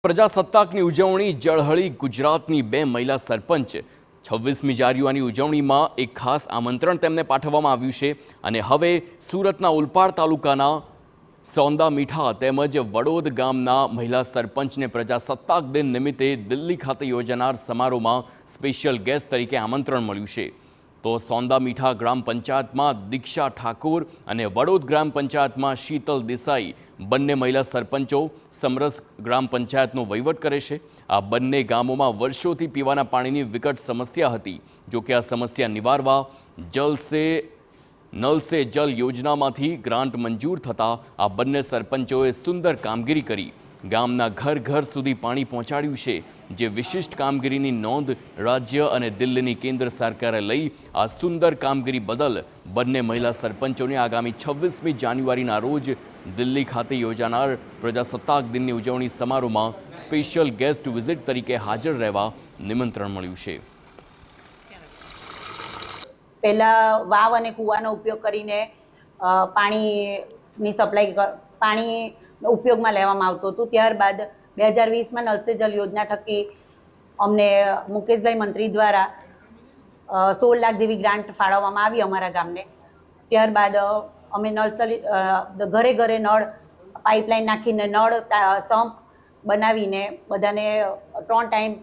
પ્રજાસત્તાકની ઉજવણી ઝળહળી ગુજરાતની બે મહિલા સરપંચ 26મી જાન્યુઆરીની ઉજવણીમાં એક ખાસ આમંત્રણ તેમને પાઠવવામાં આવ્યું છે અને હવે સુરતના ઉલપાડ તાલુકાના સોંદા મીઠા તેમજ વડોદ ગામના મહિલા સરપંચને પ્રજાસત્તાક દિન નિમિત્તે દિલ્હી ખાતે યોજાનાર સમારોહમાં સ્પેશિયલ ગેસ્ટ તરીકે આમંત્રણ મળ્યું છે। તો સોંદા મીઠા ગ્રામ પંચાયતમાં દીક્ષા ઠાકોર અને વડોદ ગ્રામ પંચાયતમાં શીતલ દેસાઈ બંને મહિલા સરપંચો સમરસ ગ્રામ પંચાયતનો વહીવટ કરે છે। આ બંને ગામોમાં વર્ષોથી પીવાના પાણીની વિકટ સમસ્યા હતી। જો કે આ સમસ્યા નિવારવા નલ સે જલ યોજનામાંથી ગ્રાન્ટ મંજૂર થતાં આ બંને સરપંચોએ સુંદર કામગીરી કરી ગામના ઘર ઘર સુધી પાણી પહોંચાડ્યું છે, જે વિશિષ્ટ કામગીરીની નોંધ રાજ્ય અને દિલ્હીની કેન્દ્ર સરકારે લઈ આ સુંદર કામગીરી બદલ બંને મહિલા સરપંચોને આગામી 26મી જાન્યુઆરીના રોજ દિલ્હી ખાતે યોજાનાર પ્રજાસત્તાક દિનની ઉજવણી સમારોહમાં સ્પેશિયલ ગેસ્ટ વિઝિટ તરીકે હાજર રહેવા નિમંત્રણ મળ્યું છે। પહેલા વાવ અને કૂવાનો ઉપયોગ કરીને પાણીની સપ્લાય પાણી ઉપયોગમાં લેવામાં આવતું હતું। ત્યારબાદ 2020માં નલ સે જલ યોજના થકી અમને મુકેશભાઈ મંત્રી દ્વારા 16 લાખ જેવી ગ્રાન્ટ ફાળવવામાં આવી અમારા ગામને। ત્યારબાદ અમે ઘરે ઘરે નળ પાઇપલાઇન નાખીને નળ સમ્પ બનાવીને બધાને 3 ટાઈમ